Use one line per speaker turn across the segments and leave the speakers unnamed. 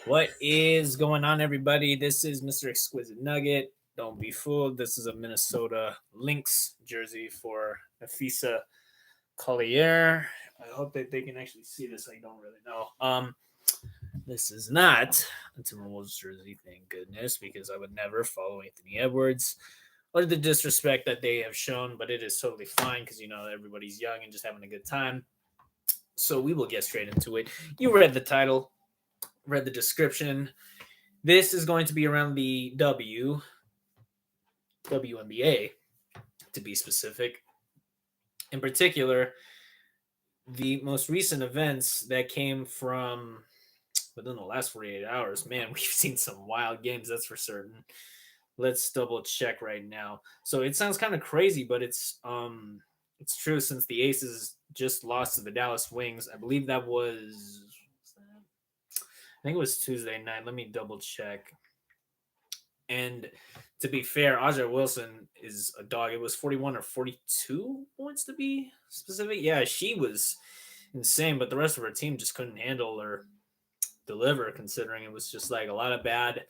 What is going on, everybody? This is Mr. Exquisite Nugget. Don't be fooled. This is a Minnesota Lynx jersey for Nafisa Collier. I hope that they can actually see this. I don't really know. This is not a Timberwolves jersey, thank goodness, because I would never follow Anthony Edwards or the disrespect that they have shown. But it is totally fine because everybody's young and just having a good time. So we will get straight into it. You read the title, read the description. This is going to be around the WNBA, to be specific. In particular, the most recent events that came from within the last 48 hours. Man, we've seen some wild games, that's for certain. Let's double check right now. So it sounds kind of crazy, but it's true since the Aces just lost to the Dallas Wings. I believe that was I think it was Tuesday night. Let me double check. And to be fair, Aja Wilson is a dog. It was 41 or 42 points to be specific. Yeah, she was insane, but the rest of her team just couldn't handle or deliver, considering it was just like a lot of bad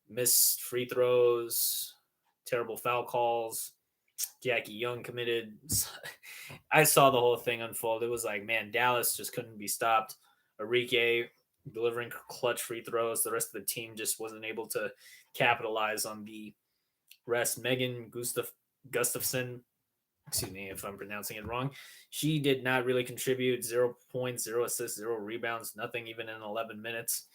missed free throws, terrible foul calls. Jackie Young committed. I saw the whole thing unfold. It was like, man, Dallas just couldn't be stopped. Enrique delivering clutch free throws. The rest of the team just wasn't able to capitalize on the rest. Megan Gustafson, excuse me if I'm pronouncing it wrong, she did not really contribute. 0 points, 0 assists, 0 rebounds, nothing even in 11 minutes.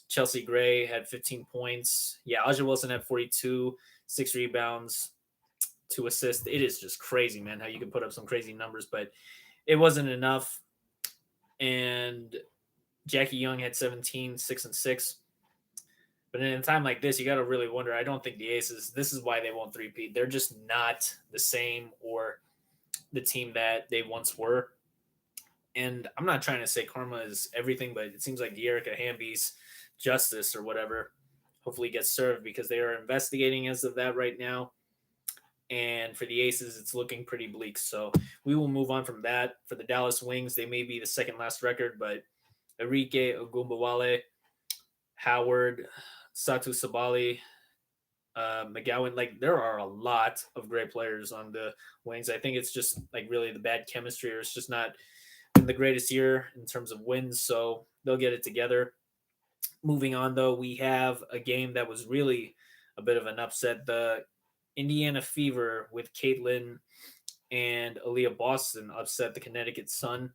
Chelsea Gray had 15 points. Yeah, Aja Wilson had 42, 6 rebounds, 2 assists. It is just crazy, man, how you can put up some crazy numbers, but it wasn't enough. And Jackie Young had 17, 6 and 6. But in a time like this, you got to really wonder. I don't think the Aces, this is why they won't three-peat. They're just not the same or the team that they once were. And I'm not trying to say karma is everything, but it seems like De'Erica Hamby's justice or whatever hopefully gets served because they are investigating as of that right now. And for the Aces, it's looking pretty bleak. So we will move on from that. For the Dallas Wings, they may be the second last record, but Enrique Ogumbawale, Howard, Satu Sabali, McGowan, like there are a lot of great players on the Wings. I think it's just like really the bad chemistry, or it's just not been the greatest year in terms of wins. So they'll get it together. Moving on, though, we have a game that was really a bit of an upset. The Indiana Fever with Caitlin and Aaliyah Boston upset the Connecticut Sun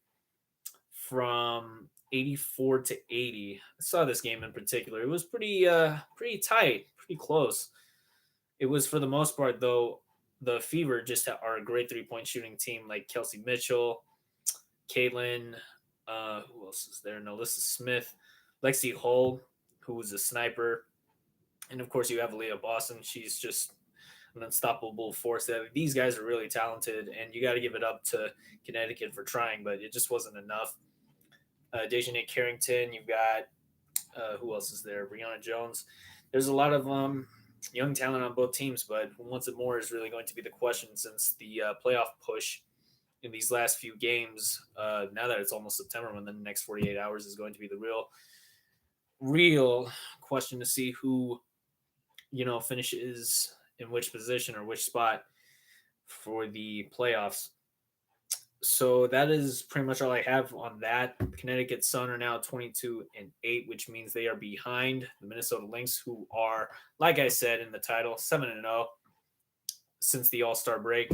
from 84 to 80. I saw this game in particular. It was pretty tight, pretty close. It was for the most part though. The Fever just are a great 3 point shooting team, like Kelsey Mitchell, Caitlin. Who else is there? Alyssa Smith, Lexi Hull, who was a sniper, and of course you have Aaliyah Boston. She's just an unstoppable force. That these guys are really talented, and you got to give it up to Connecticut for trying, but it just wasn't enough. Dejanay Carrington, you've got who else is there? Brianna Jones. There's a lot of young talent on both teams, but who wants it more is really going to be the question since the playoff push in these last few games. Now that it's almost September, when the next 48 hours is going to be the real question to see who finishes in which position or which spot for the playoffs. So that is pretty much all I have on that. Connecticut Sun are now 22-8, which means they are behind the Minnesota Lynx, who are, like I said in the title, 7-0 since the All Star break.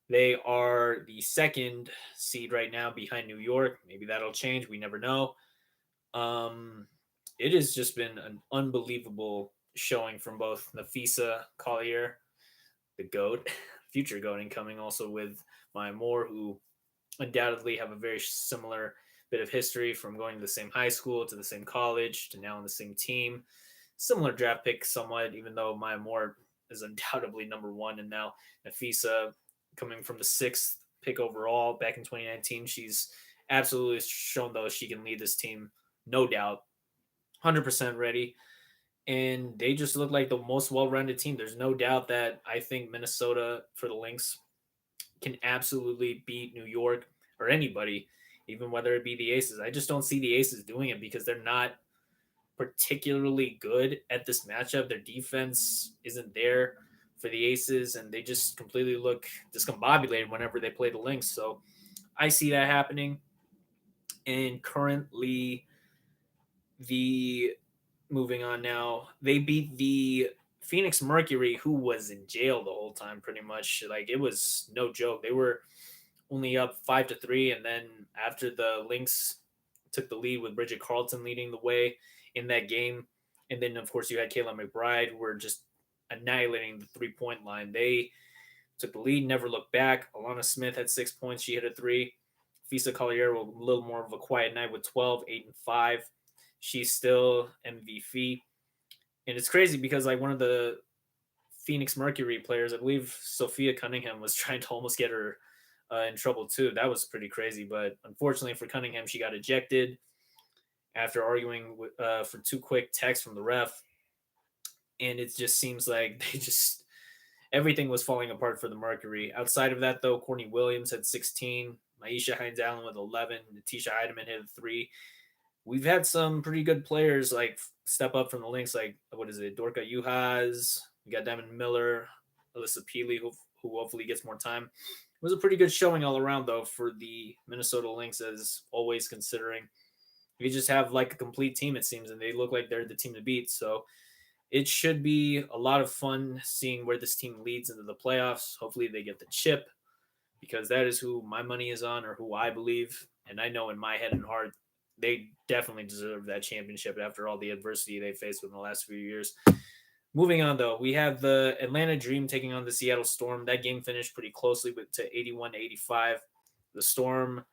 They are the second seed right now behind New York. Maybe that'll change. We never know. It has just been an unbelievable showing from both Nafisa Collier, the GOAT, future GOAT incoming, also with Maya Moore, who undoubtedly have a very similar bit of history from going to the same high school to the same college to now on the same team. Similar draft pick somewhat, even though Maya Moore is undoubtedly number one, and now Nafisa coming from the sixth pick overall back in 2019. She's absolutely shown though she can lead this team, no doubt, 100% ready. And they just look like the most well-rounded team. There's no doubt that I think Minnesota for the Lynx can absolutely beat New York or anybody, even whether it be the Aces. I just don't see the Aces doing it because they're not particularly good at this matchup. Their defense isn't there for the Aces, and they just completely look discombobulated whenever they play the Lynx. So I see that happening. And currently, the moving on now, they beat the Phoenix Mercury, who was in jail the whole time, pretty much. Like it was no joke. They were only up 5-3, and then after the Lynx took the lead with Bridget Carlton leading the way in that game, and then of course you had Kayla McBride, who were just annihilating the 3-point line. They took the lead, never looked back. Alana Smith had 6 points. She hit a three. Fisa Collier, a little more of a quiet night with 12, 8, and 5. She's still MVP. And it's crazy because like one of the Phoenix Mercury players, I believe Sophia Cunningham, was trying to almost get her in trouble too. That was pretty crazy. But unfortunately for Cunningham, she got ejected after arguing for two quick texts from the ref. And it just seems like they just everything was falling apart for the Mercury. Outside of that, though, Courtney Williams had 16, Maisha Hines Allen with 11, Natisha Heidemann hit a three. We've had some pretty good players like step up from the Lynx, like what is it, Dorka Juhas. We got Diamond Miller, Alyssa Peely, who hopefully gets more time. It was a pretty good showing all around, though, for the Minnesota Lynx, as always, considering we just have like a complete team, it seems, and they look like they're the team to beat. So it should be a lot of fun seeing where this team leads into the playoffs. Hopefully they get the chip, because that is who my money is on, or who I believe. And I know in my head and heart, they definitely deserve that championship after all the adversity they faced within the last few years. Moving on, though, we have the Atlanta Dream taking on the Seattle Storm. That game finished pretty closely to 81-85. The Storm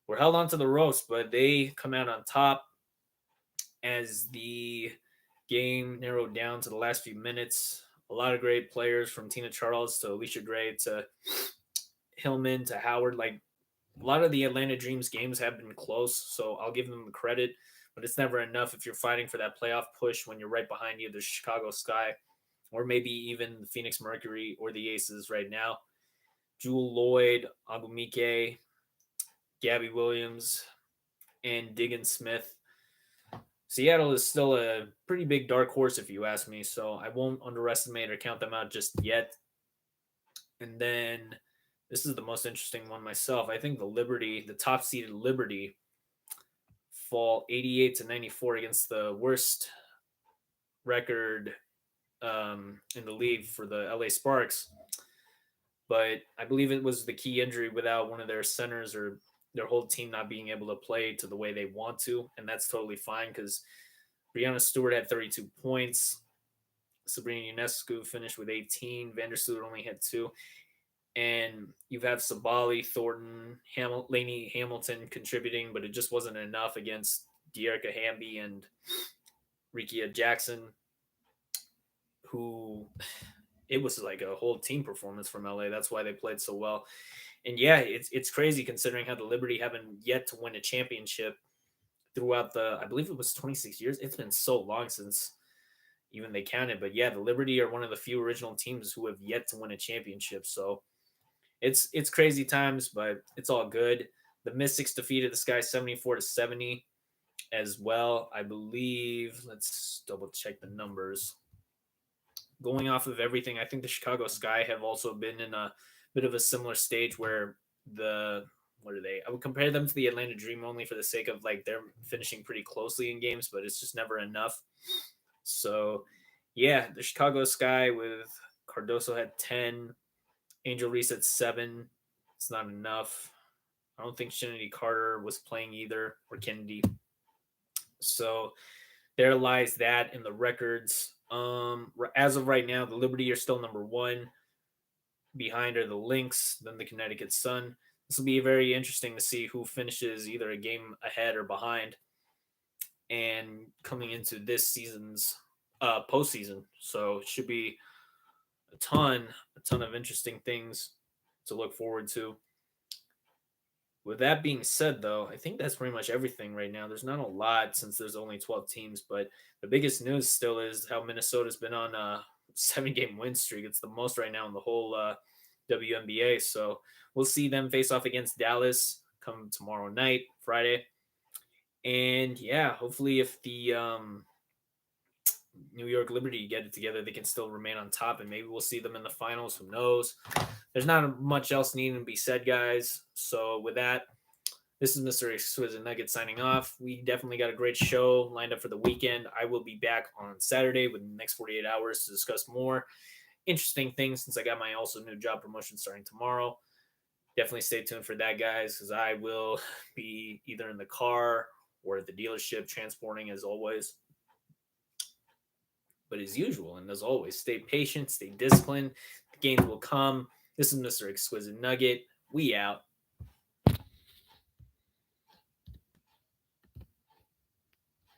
were held onto the ropes, but they come out on top as the game narrowed down to the last few minutes. A lot of great players, from Tina Charles to Alicia Gray to Hillman to Howard. Like a lot of the Atlanta Dreams games have been close, so I'll give them the credit. But it's never enough if you're fighting for that playoff push when you're right behind either Chicago Sky or maybe even the Phoenix Mercury or the Aces right now. Jewel Lloyd, Agumike, Gabby Williams, and Diggin Smith. Seattle is still a pretty big dark horse, if you ask me, so I won't underestimate or count them out just yet. And then this is the most interesting one myself. I think the top seeded Liberty, fall 88-94 against the worst record in the league for the LA Sparks. But I believe it was the key injury without one of their centers, or their whole team not being able to play to the way they want to. And that's totally fine, because Brianna Stewart had 32 points. Sabrina Ionescu finished with 18. Vandersloot only had 2. And you have Sabali, Thornton, Lainey Hamilton contributing, but it just wasn't enough against Dearica Hamby and Rikia Jackson, who it was like a whole team performance from LA. That's why they played so well. And yeah, it's crazy considering how the Liberty haven't yet to win a championship throughout I believe it was 26 years. It's been so long since even they counted. But yeah, the Liberty are one of the few original teams who have yet to win a championship. So it's crazy times, but it's all good. The Mystics defeated the Sky 74-70 as well. I believe, let's double check the numbers. Going off of everything, I think the Chicago Sky have also been in a bit of a similar stage where what are they? I would compare them to the Atlanta Dream only for the sake of like they're finishing pretty closely in games, but it's just never enough. So yeah, the Chicago Sky with Cardoso had 10, Angel Reese at 7. It's not enough. I don't think Shinity Carter was playing either, or Kennedy. So there lies that in the records. As of right now, the Liberty are still number 1. Behind are the Lynx, then the Connecticut Sun. This will be very interesting to see who finishes either a game ahead or behind, and coming into this season's postseason. So it should be a ton of interesting things to look forward to. With that being said, though, I think that's pretty much everything right now. There's not a lot since there's only 12 teams, but the biggest news still is how Minnesota's been on a 7-game win streak. It's the most right now in the whole WNBA. So we'll see them face off against Dallas come tomorrow night, Friday. And yeah, hopefully if the New York Liberty get it together, they can still remain on top, and maybe we'll see them in the finals. Who knows? There's not much else needing to be said, guys. So with that, this is Mr. Exquisite Nugget signing off. We definitely got a great show lined up for the weekend. I will be back on Saturday within the next 48 hours to discuss more interesting things since I got my also new job promotion starting tomorrow. Definitely stay tuned for that, guys, because I will be either in the car or at the dealership transporting as always. But as usual, and as always, stay patient, stay disciplined. The gains will come. This is Mr. Exquisite Nugget. We out.